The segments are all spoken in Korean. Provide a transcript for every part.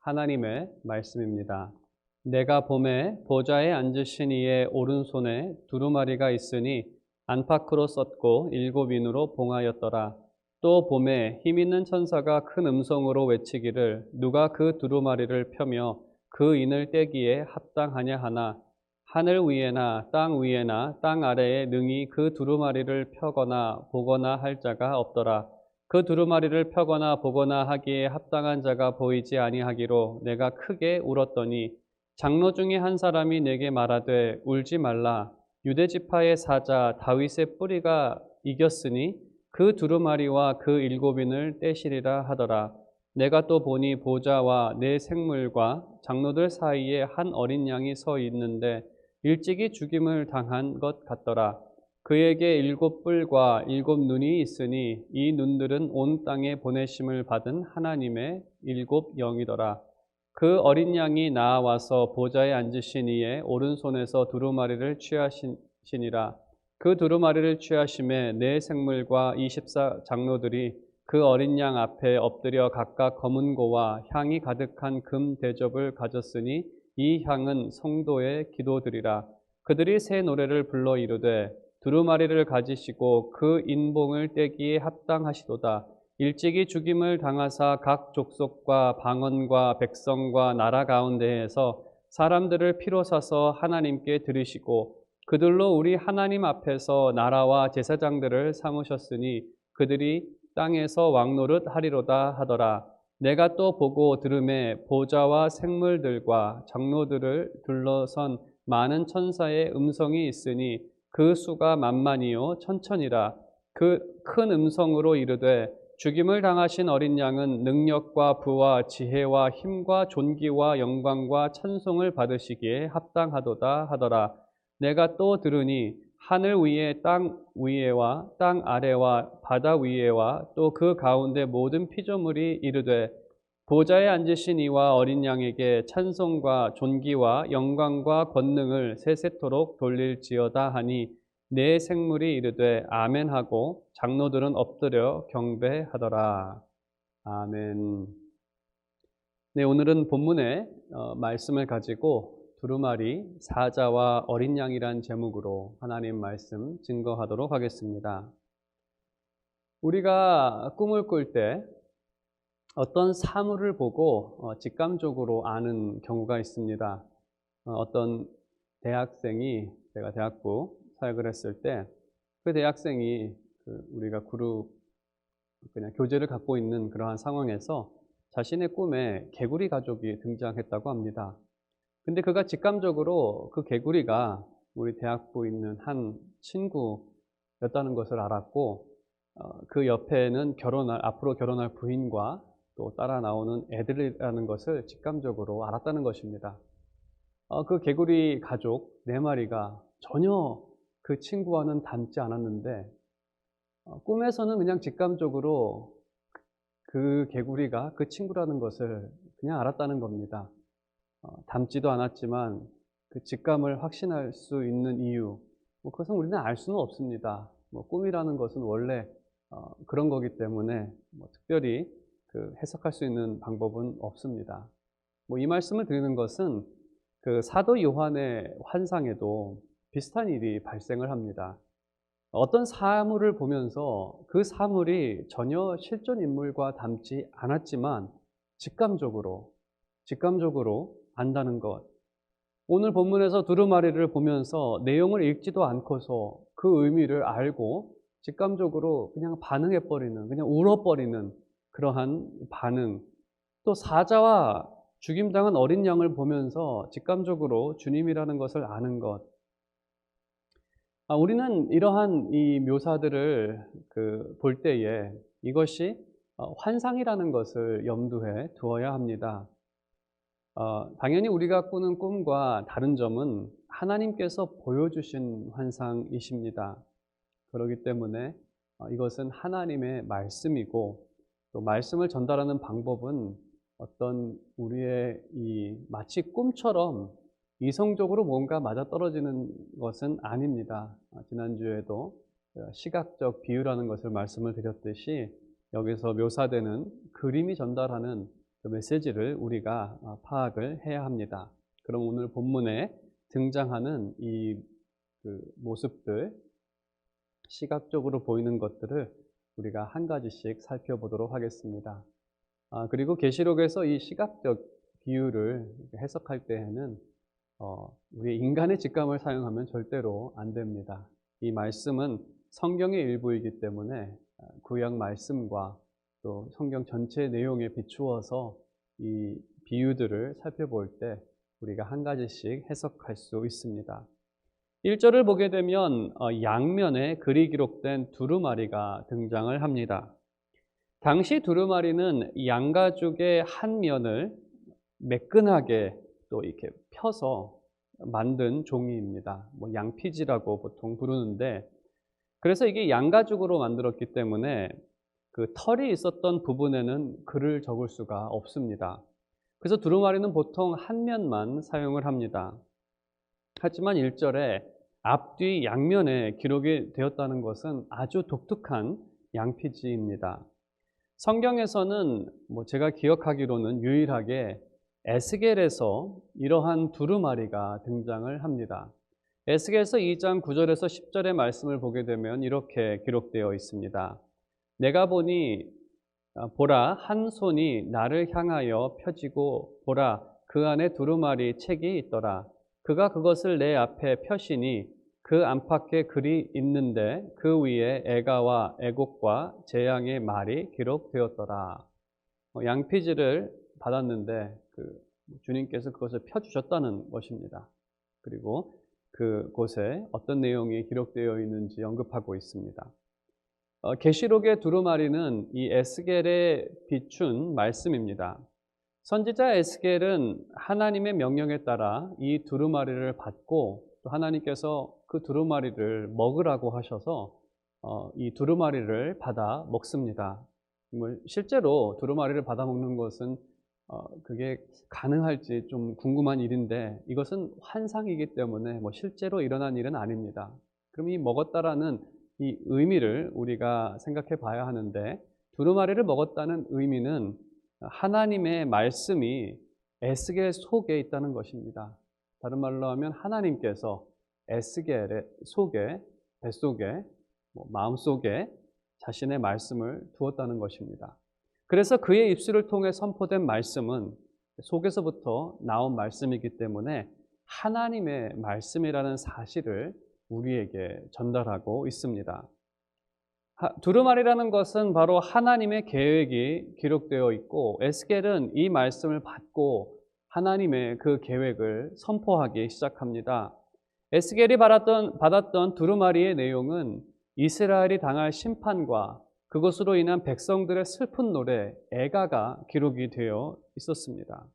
하나님의 말씀입니다. 내가 봄에 보좌에 앉으신 이의 오른손에 두루마리가 있으니 안팎으로 썼고 7인으로 봉하였더라. 또 봄에 힘있는 천사가 큰 음성으로 외치기를 누가 그 두루마리를 펴며 그 인을 떼기에 합당하냐 하나 하늘 위에나 땅 위에나 땅 아래에 능히 그 두루마리를 펴거나 보거나 할 자가 없더라. 그 두루마리를 펴거나 보거나 하기에 합당한 자가 보이지 아니하기로 내가 크게 울었더니 장로 중에 한 사람이 내게 말하되 울지 말라. 유대 지파의 사자 다윗의 뿌리가 이겼으니 그 두루마리와 그 7인을 떼시리라 하더라. 내가 또 보니 보좌와 네 생물과 장로들 사이에 한 어린 양이 서 있는데 일찍이 죽임을 당한 것 같더라. 그에게 7뿔과 7눈이 있으니 이 눈들은 온 땅에 보내심을 받은 하나님의 7영이더라. 그 어린 양이 나와서 보좌에 앉으신 이의 오른손에서 두루마리를 취하시니라. 그 두루마리를 취하심에 네 생물과 24 장로들이 그 어린 양 앞에 엎드려 각각 검은 고와 향이 가득한 금 대접을 가졌으니 이 향은 성도의 기도들이라. 그들이 새 노래를 불러 이르되 두루마리를 가지시고 그 인봉을 떼기에 합당하시도다. 일찍이 죽임을 당하사 각 족속과 방언과 백성과 나라 가운데에서 사람들을 피로 사서 하나님께 드리시고 그들로 우리 하나님 앞에서 나라와 제사장들을 삼으셨으니 그들이 땅에서 왕노릇 하리로다 하더라. 내가 또 보고 들음에 보좌와 생물들과 장로들을 둘러선 많은 천사의 음성이 있으니 그 수가 만만이요 천천이라. 그 큰 음성으로 이르되 죽임을 당하신 어린 양은 능력과 부와 지혜와 힘과 존귀와 영광과 찬송을 받으시기에 합당하도다 하더라. 내가 또 들으니 하늘 위에 땅 위에와 땅 아래와 바다 위에와 또 그 가운데 모든 피조물이 이르되 보좌에 앉으신 이와 어린 양에게 찬송과 존귀와 영광과 권능을 세세토록 돌릴지어다 하니 네 생물이 이르되 아멘하고 장로들은 엎드려 경배하더라. 아멘. 네, 오늘은 본문의 말씀을 가지고 두루마리, 사자와 어린 양이란 제목으로 하나님 말씀 증거하도록 하겠습니다. 우리가 꿈을 꿀 때 어떤 사물을 보고 직감적으로 아는 경우가 있습니다. 어떤 대학생이 제가 대학부 사역을 했을 때 그 대학생이 우리가 그룹 그냥 교제를 갖고 있는 그러한 상황에서 자신의 꿈에 개구리 가족이 등장했다고 합니다. 근데 그가 직감적으로 그 개구리가 우리 대학부에 있는 한 친구였다는 것을 알았고 그 옆에는 앞으로 결혼할 부인과 또 따라 나오는 애들이라는 것을 직감적으로 알았다는 것입니다. 그 개구리 가족 4마리가 전혀 그 친구와는 닮지 않았는데 꿈에서는 그냥 직감적으로 그 개구리가 그 친구라는 것을 그냥 알았다는 겁니다. 닮지도 않았지만 그 직감을 확신할 수 있는 이유, 그것은 우리는 알 수는 없습니다. 꿈이라는 것은 원래 그런 거기 때문에 특별히 해석할 수 있는 방법은 없습니다. 이 말씀을 드리는 것은 그 사도 요한의 환상에도 비슷한 일이 발생을 합니다. 어떤 사물을 보면서 그 사물이 전혀 실존 인물과 닮지 않았지만 직감적으로 안다는 것. 오늘 본문에서 두루마리를 보면서 내용을 읽지도 않고서 그 의미를 알고 직감적으로 그냥 반응해버리는, 그냥 울어버리는 그러한 반응. 또 사자와 죽임당한 어린 양을 보면서 직감적으로 주님이라는 것을 아는 것. 우리는 이러한 이 묘사들을 볼 때에 이것이 환상이라는 것을 염두에 두어야 합니다. 당연히 우리가 꾸는 꿈과 다른 점은 하나님께서 보여주신 환상이십니다. 그렇기 때문에 이것은 하나님의 말씀이고 또 말씀을 전달하는 방법은 어떤 우리의 마치 꿈처럼 이성적으로 뭔가 맞아떨어지는 것은 아닙니다. 지난주에도 시각적 비유라는 것을 말씀을 드렸듯이 여기서 묘사되는 그림이 전달하는 그 메시지를 우리가 파악을 해야 합니다. 그럼 오늘 본문에 등장하는 이 모습들, 시각적으로 보이는 것들을 우리가 한 가지씩 살펴보도록 하겠습니다. 그리고 계시록에서 이 시각적 비유를 해석할 때에는 우리 인간의 직감을 사용하면 절대로 안 됩니다. 이 말씀은 성경의 일부이기 때문에 구약 말씀과 또 성경 전체 내용에 비추어서 이 비유들을 살펴볼 때 우리가 한 가지씩 해석할 수 있습니다. 1절을 보게 되면 양면에 글이 기록된 두루마리가 등장을 합니다. 당시 두루마리는 양가죽의 한 면을 매끈하게 또 이렇게 펴서 만든 종이입니다. 양피지라고 보통 부르는데, 그래서 이게 양가죽으로 만들었기 때문에 그 털이 있었던 부분에는 글을 적을 수가 없습니다. 그래서 두루마리는 보통 한 면만 사용을 합니다. 하지만 1절에 앞뒤 양면에 기록이 되었다는 것은 아주 독특한 양피지입니다. 성경에서는 제가 기억하기로는 유일하게 에스겔에서 이러한 두루마리가 등장을 합니다. 에스겔서 2장 9절에서 10절의 말씀을 보게 되면 이렇게 기록되어 있습니다. 내가 보니 보라, 한 손이 나를 향하여 펴지고 보라, 그 안에 두루마리 책이 있더라. 그가 그것을 내 앞에 펴시니 그 안팎에 글이 있는데 그 위에 애가와 애곡과 재앙의 말이 기록되었더라. 양피지를 받았는데 주님께서 그것을 펴주셨다는 것입니다. 그리고 그곳에 어떤 내용이 기록되어 있는지 언급하고 있습니다. 계시록의 두루마리는 이 에스겔에 비춘 말씀입니다. 선지자 에스겔은 하나님의 명령에 따라 이 두루마리를 받고 또 하나님께서 그 두루마리를 먹으라고 하셔서 이 두루마리를 받아 먹습니다. 실제로 두루마리를 받아 먹는 것은 그게 가능할지 좀 궁금한 일인데, 이것은 환상이기 때문에 실제로 일어난 일은 아닙니다. 그럼 이 먹었다라는 이 의미를 우리가 생각해 봐야 하는데, 두루마리를 먹었다는 의미는 하나님의 말씀이 에스겔 속에 있다는 것입니다. 다른 말로 하면 하나님께서 에스겔의 속에, 뱃속에, 마음속에 자신의 말씀을 두었다는 것입니다. 그래서 그의 입술을 통해 선포된 말씀은 속에서부터 나온 말씀이기 때문에 하나님의 말씀이라는 사실을 우리에게 전달하고 있습니다. 두루마리라는 것은 바로 하나님의 계획이 기록되어 있고, 에스겔은 이 말씀을 받고 하나님의 그 계획을 선포하기 시작합니다. 에스겔이 받았던 두루마리의 내용은 이스라엘이 당할 심판과 그것으로 인한 백성들의 슬픈 노래, 애가가 기록이 되어 있었습니다.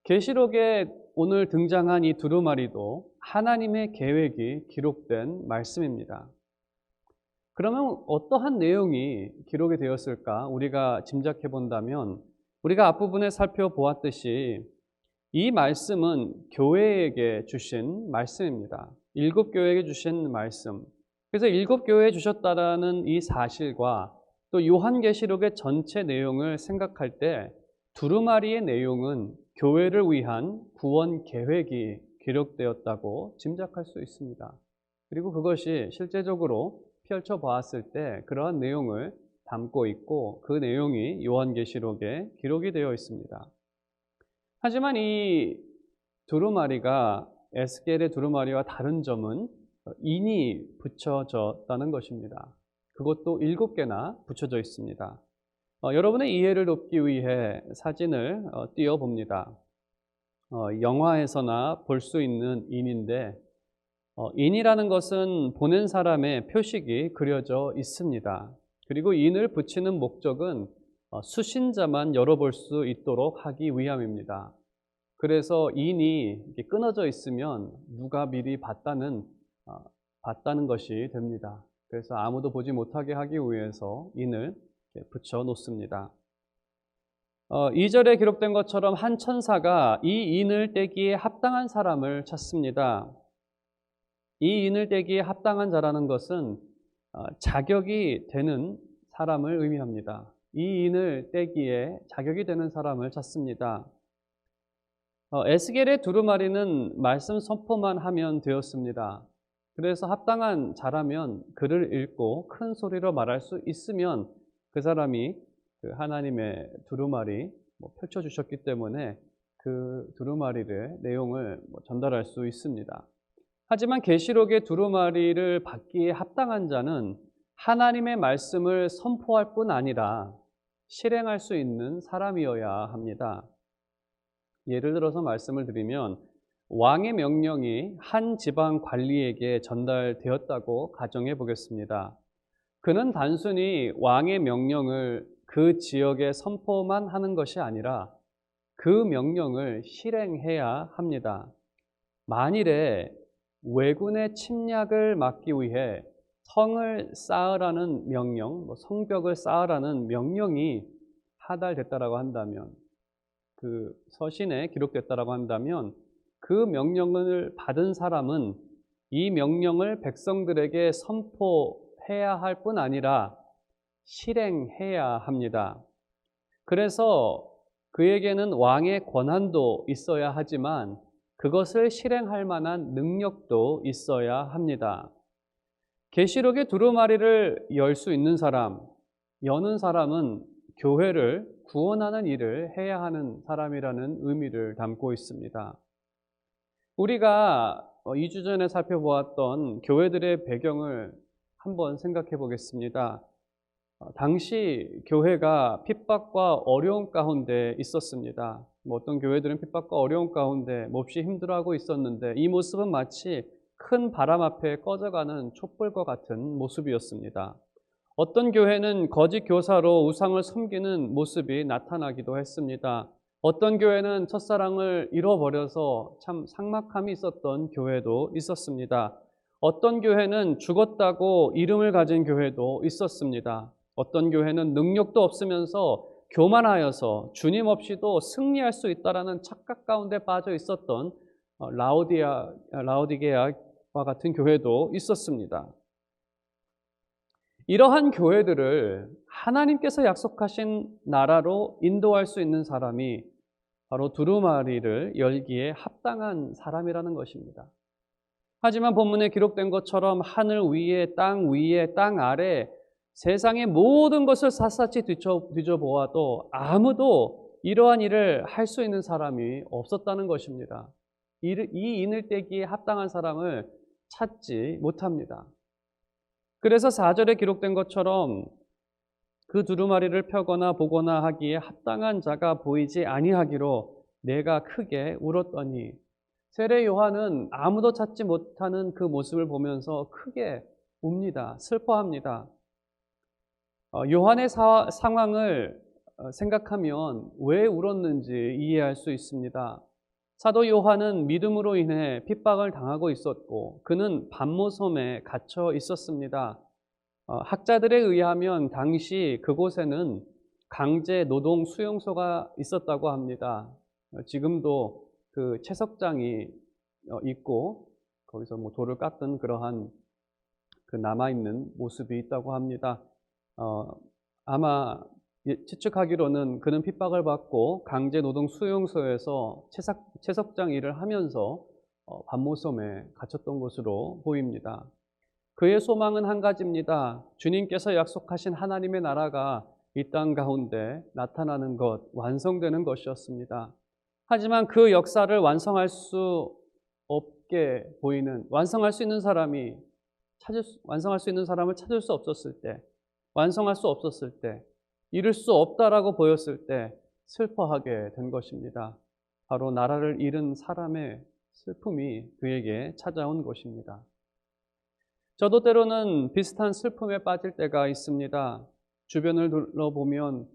계시록에 오늘 등장한 이 두루마리도 하나님의 계획이 기록된 말씀입니다. 그러면 어떠한 내용이 기록이 되었을까? 우리가 짐작해 본다면, 우리가 앞부분에 살펴보았듯이 이 말씀은 교회에게 주신 말씀입니다. 7교회에게 주신 말씀. 그래서 7교회에 주셨다라는 이 사실과 또 요한계시록의 전체 내용을 생각할 때 두루마리의 내용은 교회를 위한 구원 계획이 기록되었다고 짐작할 수 있습니다. 그리고 그것이 실제적으로 펼쳐보았을 때 그러한 내용을 담고 있고, 그 내용이 요한계시록에 기록이 되어 있습니다. 하지만 이 두루마리가 에스겔의 두루마리와 다른 점은 인이 붙여졌다는 것입니다. 그것도 7개나 붙여져 있습니다. 여러분의 이해를 돕기 위해 사진을 띄워봅니다. 영화에서나 볼 수 있는 인인데, 인이라는 것은 보는 사람의 표식이 그려져 있습니다. 그리고 인을 붙이는 목적은 수신자만 열어볼 수 있도록 하기 위함입니다. 그래서 인이 끊어져 있으면 누가 미리 봤다는 것이 됩니다. 그래서 아무도 보지 못하게 하기 위해서 인을 붙여 놓습니다. 2절에 기록된 것처럼 한 천사가 이 인을 떼기에 합당한 사람을 찾습니다. 이 인을 떼기에 합당한 자라는 것은 자격이 되는 사람을 의미합니다. 이 인을 떼기에 자격이 되는 사람을 찾습니다. 에스겔의 두루마리는 말씀 선포만 하면 되었습니다. 그래서 합당한 자라면 글을 읽고 큰 소리로 말할 수 있으면 그 사람이 그 하나님의 두루마리 펼쳐주셨기 때문에 그 두루마리를 내용을 전달할 수 있습니다. 하지만 계시록의 두루마리를 받기에 합당한 자는 하나님의 말씀을 선포할 뿐 아니라 실행할 수 있는 사람이어야 합니다. 예를 들어서 말씀을 드리면 왕의 명령이 한 지방 관리에게 전달되었다고 가정해 보겠습니다. 그는 단순히 왕의 명령을 그 지역에 선포만 하는 것이 아니라 그 명령을 실행해야 합니다. 만일에 왜군의 침략을 막기 위해 성을 쌓으라는 명령, 성벽을 쌓으라는 명령이 하달됐다라고 한다면, 그 서신에 기록됐다라고 한다면 그 명령을 받은 사람은 이 명령을 백성들에게 선포해야 할 뿐 아니라 실행해야 합니다. 그래서 그에게는 왕의 권한도 있어야 하지만 그것을 실행할 만한 능력도 있어야 합니다. 계시록의 두루마리를 열 수 있는 사람, 여는 사람은 교회를 구원하는 일을 해야 하는 사람이라는 의미를 담고 있습니다. 우리가 2주 전에 살펴보았던 교회들의 배경을 한번 생각해 보겠습니다. 당시 교회가 핍박과 어려움 가운데 있었습니다. 어떤 교회들은 핍박과 어려움 가운데 몹시 힘들어하고 있었는데 이 모습은 마치 큰 바람 앞에 꺼져가는 촛불과 같은 모습이었습니다. 어떤 교회는 거짓 교사로 우상을 섬기는 모습이 나타나기도 했습니다. 어떤 교회는 첫사랑을 잃어버려서 참 삭막함이 있었던 교회도 있었습니다. 어떤 교회는 죽었다고 이름을 가진 교회도 있었습니다. 어떤 교회는 능력도 없으면서 교만하여서 주님 없이도 승리할 수 있다라는 착각 가운데 빠져 있었던 라오디게아와 같은 교회도 있었습니다. 이러한 교회들을 하나님께서 약속하신 나라로 인도할 수 있는 사람이 바로 두루마리를 열기에 합당한 사람이라는 것입니다. 하지만 본문에 기록된 것처럼 하늘 위에, 땅 아래 세상의 모든 것을 샅샅이 뒤져보아도 아무도 이러한 일을 할 수 있는 사람이 없었다는 것입니다. 이 인을 떼기에 합당한 사람을 찾지 못합니다. 그래서 4절에 기록된 것처럼 그 두루마리를 펴거나 보거나 하기에 합당한 자가 보이지 아니하기로 내가 크게 울었더니, 세례 요한은 아무도 찾지 못하는 그 모습을 보면서 크게 웁니다. 슬퍼합니다. 요한의 상황을 생각하면 왜 울었는지 이해할 수 있습니다. 사도 요한은 믿음으로 인해 핍박을 당하고 있었고 그는 반모섬에 갇혀 있었습니다. 학자들에 의하면 당시 그곳에는 강제 노동 수용소가 있었다고 합니다. 지금도 그 채석장이 있고 거기서 돌을 깎은 그러한 그 남아있는 모습이 있다고 합니다. 아마 추측하기로는 그는 핍박을 받고 강제 노동 수용소에서 채석장 일을 하면서 반모섬에 갇혔던 것으로 보입니다. 그의 소망은 한 가지입니다. 주님께서 약속하신 하나님의 나라가 이 땅 가운데 나타나는 것, 완성되는 것이었습니다. 하지만 그 역사를 완성할 수 없게 보이는, 완성할 수 있는 사람을 찾을 수 없었을 때, 완성할 수 없었을 때, 이룰 수 없다라고 보였을 때 슬퍼하게 된 것입니다. 바로 나라를 잃은 사람의 슬픔이 그에게 찾아온 것입니다. 저도 때로는 비슷한 슬픔에 빠질 때가 있습니다. 주변을 둘러보면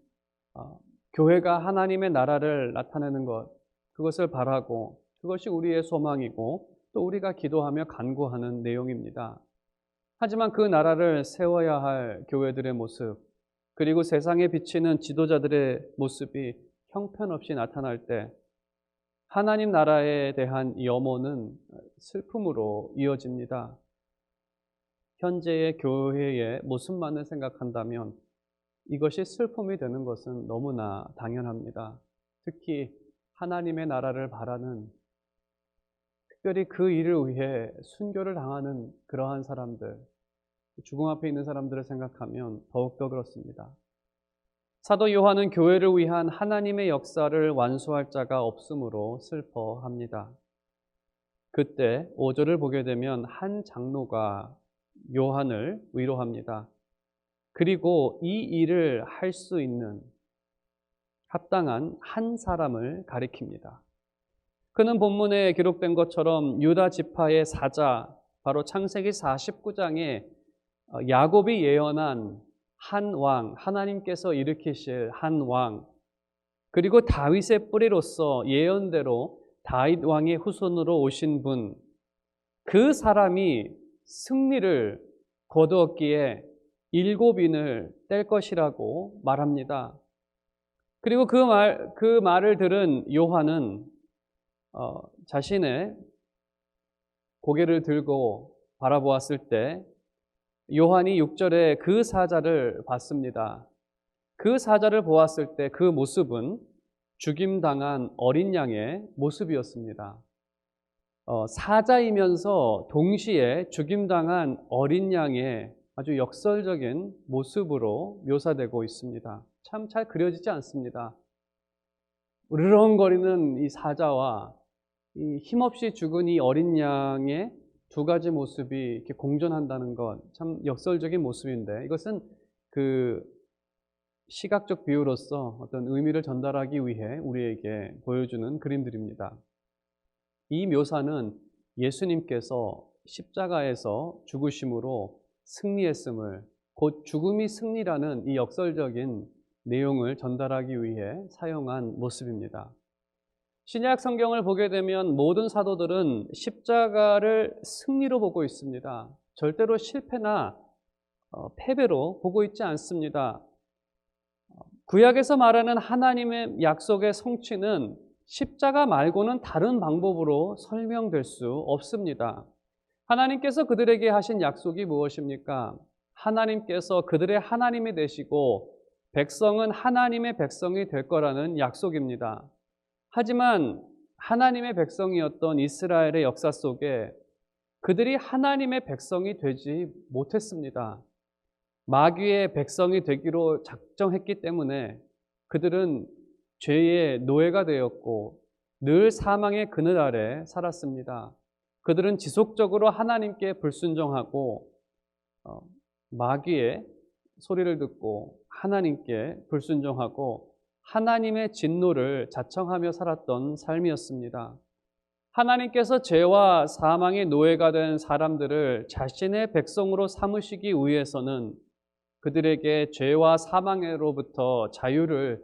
교회가 하나님의 나라를 나타내는 것, 그것을 바라고 그것이 우리의 소망이고 또 우리가 기도하며 간구하는 내용입니다. 하지만 그 나라를 세워야 할 교회들의 모습, 그리고 세상에 비치는 지도자들의 모습이 형편없이 나타날 때 하나님 나라에 대한 염원은 슬픔으로 이어집니다. 현재의 교회의 모습만을 생각한다면 이것이 슬픔이 되는 것은 너무나 당연합니다. 특히 하나님의 나라를 바라는, 특별히 그 일을 위해 순교를 당하는 그러한 사람들, 죽음 앞에 있는 사람들을 생각하면 더욱더 그렇습니다. 사도 요한은 교회를 위한 하나님의 역사를 완수할 자가 없으므로 슬퍼합니다. 그때 5절을 보게 되면 한 장로가 요한을 위로합니다. 그리고 이 일을 할 수 있는 합당한 한 사람을 가리킵니다. 그는 본문에 기록된 것처럼 유다 지파의 사자, 바로 창세기 49장에 야곱이 예언한 한 왕, 하나님께서 일으키실 한 왕, 그리고 다윗의 뿌리로서 예언대로 다윗 왕의 후손으로 오신 분, 그 사람이 승리를 거두었기에 7인을 뗄 것이라고 말합니다. 그리고 그 말을 들은 요한은 자신의 고개를 들고 바라보았을 때 요한이 6절에 그 사자를 봤습니다. 그 사자를 보았을 때 그 모습은 죽임당한 어린 양의 모습이었습니다. 사자이면서 동시에 죽임당한 어린 양의 아주 역설적인 모습으로 묘사되고 있습니다. 참 잘 그려지지 않습니다. 으르렁거리는 이 사자와 이 힘없이 죽은 이 어린 양의 두 가지 모습이 이렇게 공존한다는 것, 참 역설적인 모습인데, 이것은 그 시각적 비유로서 어떤 의미를 전달하기 위해 우리에게 보여주는 그림들입니다. 이 묘사는 예수님께서 십자가에서 죽으심으로 승리했음을, 곧 죽음이 승리라는 이 역설적인 내용을 전달하기 위해 사용한 모습입니다. 신약 성경을 보게 되면 모든 사도들은 십자가를 승리로 보고 있습니다. 절대로 실패나 패배로 보고 있지 않습니다. 구약에서 말하는 하나님의 약속의 성취는 십자가 말고는 다른 방법으로 설명될 수 없습니다. 하나님께서 그들에게 하신 약속이 무엇입니까? 하나님께서 그들의 하나님이 되시고 백성은 하나님의 백성이 될 거라는 약속입니다. 하지만 하나님의 백성이었던 이스라엘의 역사 속에 그들이 하나님의 백성이 되지 못했습니다. 마귀의 백성이 되기로 작정했기 때문에 그들은 죄의 노예가 되었고 늘 사망의 그늘 아래 살았습니다. 그들은 지속적으로 하나님께 불순종하고 마귀의 소리를 듣고 하나님께 불순종하고 하나님의 진노를 자청하며 살았던 삶이었습니다. 하나님께서 죄와 사망의 노예가 된 사람들을 자신의 백성으로 삼으시기 위해서는 그들에게 죄와 사망으로부터 자유를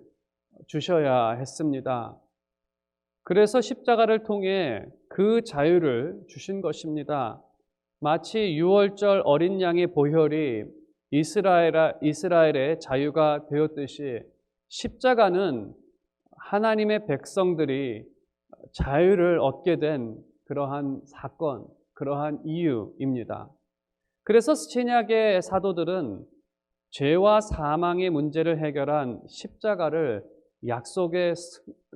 주셔야 했습니다. 그래서 십자가를 통해 그 자유를 주신 것입니다. 마치 유월절 어린 양의 보혈이 이스라엘의 자유가 되었듯이 십자가는 하나님의 백성들이 자유를 얻게 된 그러한 사건, 그러한 이유입니다. 그래서 신약의 사도들은 죄와 사망의 문제를 해결한 십자가를 약속의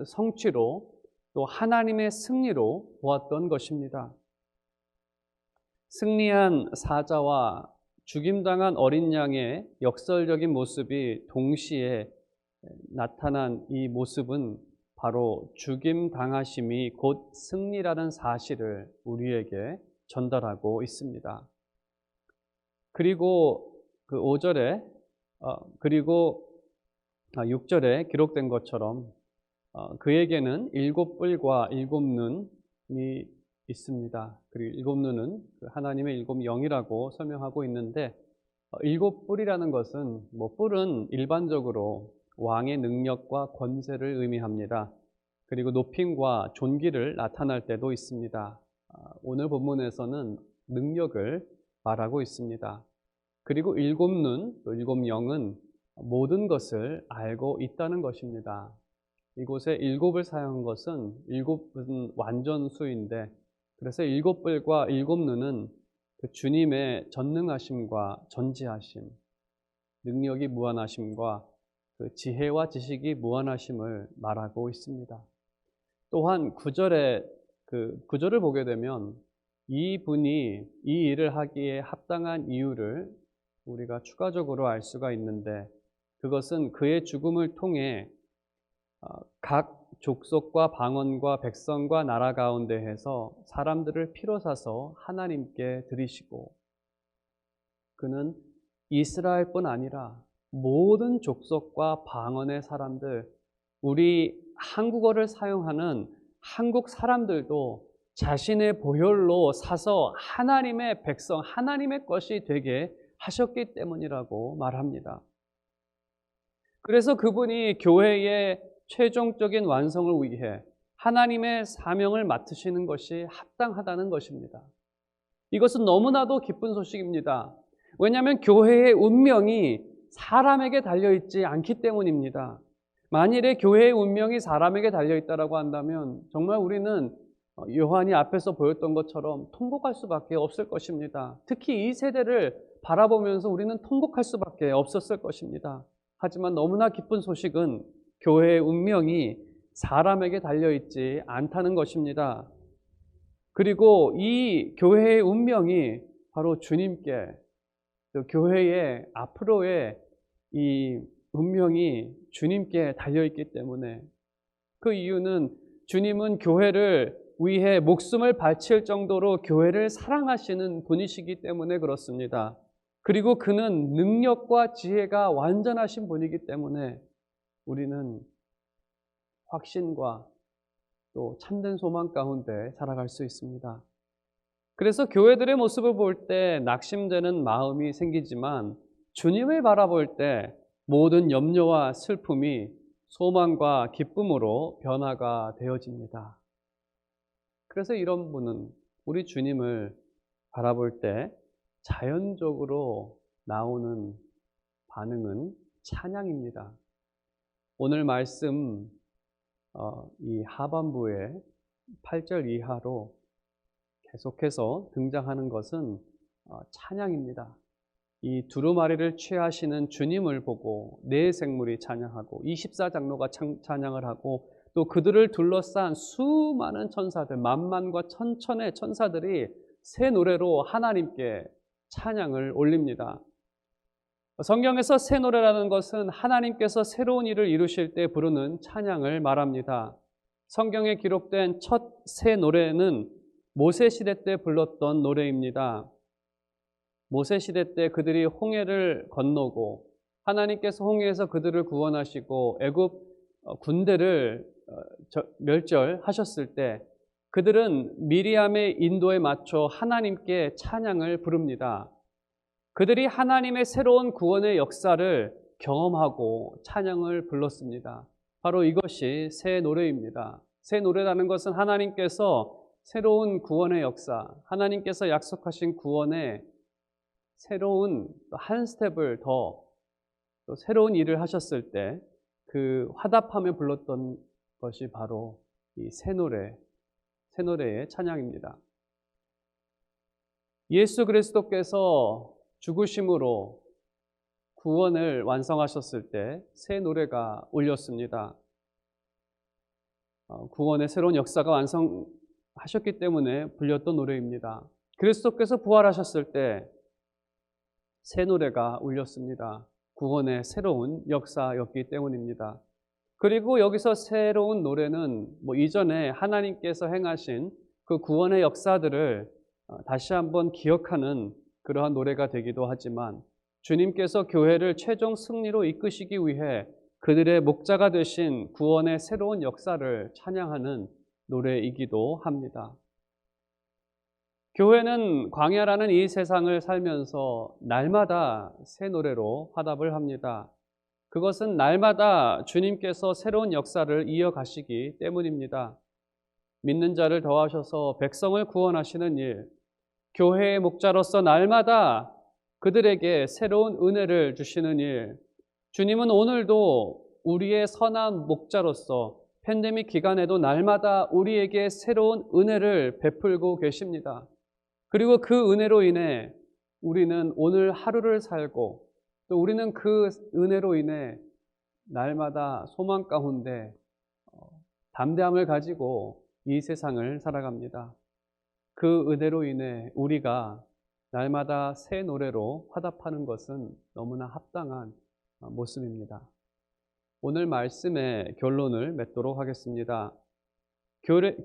성취로 또 하나님의 승리로 보았던 것입니다. 승리한 사자와 죽임당한 어린 양의 역설적인 모습이 동시에 나타난 이 모습은 바로 죽임당하심이 곧 승리라는 사실을 우리에게 전달하고 있습니다. 그리고 그 5절에 그리고 6절에 기록된 것처럼 그에게는 7뿔과 7눈이 있습니다. 그리고 7눈은 하나님의 7영이라고 설명하고 있는데 7뿔이라는 것은 뿔은 일반적으로 왕의 능력과 권세를 의미합니다. 그리고 높임과 존귀를 나타날 때도 있습니다. 오늘 본문에서는 능력을 말하고 있습니다. 그리고 7눈, 또 7영은 모든 것을 알고 있다는 것입니다. 이곳에 7을 사용한 것은 7은 완전수인데, 그래서 7뿔과 7눈은 그 주님의 전능하심과 전지하심, 능력이 무한하심과 그 지혜와 지식이 무한하심을 말하고 있습니다. 또한 구절을 보게 되면 이분이 이 일을 하기에 합당한 이유를 우리가 추가적으로 알 수가 있는데, 그것은 그의 죽음을 통해 각 족속과 방언과 백성과 나라 가운데에서 사람들을 피로 사서 하나님께 드리시고, 그는 이스라엘뿐 아니라 모든 족속과 방언의 사람들, 우리 한국어를 사용하는 한국 사람들도 자신의 보혈로 사서 하나님의 백성, 하나님의 것이 되게 하셨기 때문이라고 말합니다. 그래서 그분이 교회의 최종적인 완성을 위해 하나님의 사명을 맡으시는 것이 합당하다는 것입니다. 이것은 너무나도 기쁜 소식입니다. 왜냐하면 교회의 운명이 사람에게 달려있지 않기 때문입니다. 만일에 교회의 운명이 사람에게 달려있다고 한다면 정말 우리는 요한이 앞에서 보였던 것처럼 통곡할 수밖에 없을 것입니다. 특히 이 세대를 바라보면서 우리는 통곡할 수밖에 없었을 것입니다. 하지만 너무나 기쁜 소식은 교회의 운명이 사람에게 달려있지 않다는 것입니다. 그리고 이 교회의 운명이 바로 주님께, 교회의 앞으로의 이 운명이 주님께 달려있기 때문에, 그 이유는 주님은 교회를 위해 목숨을 바칠 정도로 교회를 사랑하시는 분이시기 때문에 그렇습니다. 그리고 그는 능력과 지혜가 완전하신 분이기 때문에 우리는 확신과 또 참된 소망 가운데 살아갈 수 있습니다. 그래서 교회들의 모습을 볼 때 낙심되는 마음이 생기지만 주님을 바라볼 때 모든 염려와 슬픔이 소망과 기쁨으로 변화가 되어집니다. 그래서 이런 분은, 우리 주님을 바라볼 때 자연적으로 나오는 반응은 찬양입니다. 오늘 말씀 이 하반부에 8절 이하로 계속해서 등장하는 것은 찬양입니다. 이 두루마리를 취하시는 주님을 보고 네 생물이 찬양하고 24장로가 찬양을 하고, 또 그들을 둘러싼 수많은 천사들, 만만과 천천의 천사들이 새 노래로 하나님께 찬양을 올립니다. 성경에서 새 노래라는 것은 하나님께서 새로운 일을 이루실 때 부르는 찬양을 말합니다. 성경에 기록된 첫 새 노래는 모세 시대 때 불렀던 노래입니다. 모세 시대 때 그들이 홍해를 건너고 하나님께서 홍해에서 그들을 구원하시고 애굽 군대를 멸절하셨을 때 그들은 미리암의 인도에 맞춰 하나님께 찬양을 부릅니다. 그들이 하나님의 새로운 구원의 역사를 경험하고 찬양을 불렀습니다. 바로 이것이 새 노래입니다. 새 노래라는 것은 하나님께서 새로운 구원의 역사, 하나님께서 약속하신 구원의 새로운 한 스텝을 더 또 새로운 일을 하셨을 때 그 화답하며 불렀던 것이 바로 이 새 노래의 찬양입니다. 예수 그리스도께서 죽으심으로 구원을 완성하셨을 때 새 노래가 울렸습니다. 구원의 새로운 역사가 완성하셨기 때문에 불렸던 노래입니다. 그리스도께서 부활하셨을 때 새 노래가 울렸습니다. 구원의 새로운 역사였기 때문입니다. 그리고 여기서 새로운 노래는 이전에 하나님께서 행하신 그 구원의 역사들을 다시 한번 기억하는 그러한 노래가 되기도 하지만, 주님께서 교회를 최종 승리로 이끄시기 위해 그들의 목자가 되신 구원의 새로운 역사를 찬양하는 노래이기도 합니다. 교회는 광야라는 이 세상을 살면서 날마다 새 노래로 화답을 합니다. 그것은 날마다 주님께서 새로운 역사를 이어가시기 때문입니다. 믿는 자를 더하셔서 백성을 구원하시는 일, 교회의 목자로서 날마다 그들에게 새로운 은혜를 주시는 일, 주님은 오늘도 우리의 선한 목자로서 팬데믹 기간에도 날마다 우리에게 새로운 은혜를 베풀고 계십니다. 그리고 그 은혜로 인해 우리는 오늘 하루를 살고 또 우리는 그 은혜로 인해 날마다 소망 가운데 담대함을 가지고 이 세상을 살아갑니다. 그 은혜로 인해 우리가 날마다 새 노래로 화답하는 것은 너무나 합당한 모습입니다. 오늘 말씀의 결론을 맺도록 하겠습니다.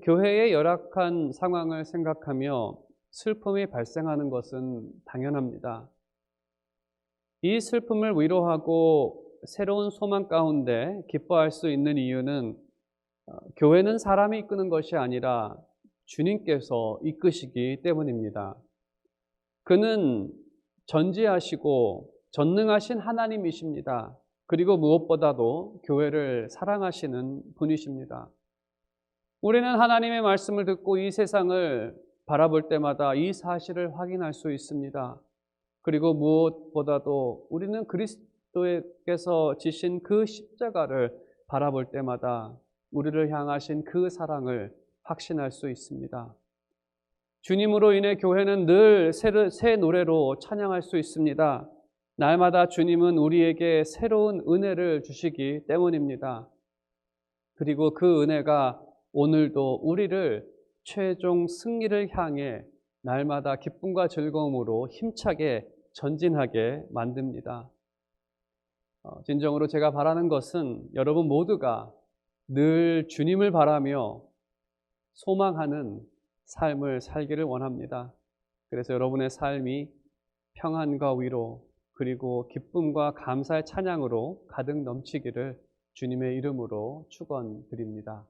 교회의 열악한 상황을 생각하며 슬픔이 발생하는 것은 당연합니다. 이 슬픔을 위로하고 새로운 소망 가운데 기뻐할 수 있는 이유는 교회는 사람이 이끄는 것이 아니라 주님께서 이끄시기 때문입니다. 그는 전지하시고 전능하신 하나님이십니다. 그리고 무엇보다도 교회를 사랑하시는 분이십니다. 우리는 하나님의 말씀을 듣고 이 세상을 바라볼 때마다 이 사실을 확인할 수 있습니다. 그리고 무엇보다도 우리는 그리스도께서 지신 그 십자가를 바라볼 때마다 우리를 향하신 그 사랑을 확신할 수 있습니다. 주님으로 인해 교회는 늘 새 노래로 찬양할 수 있습니다. 날마다 주님은 우리에게 새로운 은혜를 주시기 때문입니다. 그리고 그 은혜가 오늘도 우리를 최종 승리를 향해 날마다 기쁨과 즐거움으로 힘차게 전진하게 만듭니다. 진정으로 제가 바라는 것은 여러분 모두가 늘 주님을 바라며 소망하는 삶을 살기를 원합니다. 그래서 여러분의 삶이 평안과 위로 그리고 기쁨과 감사의 찬양으로 가득 넘치기를 주님의 이름으로 축원드립니다.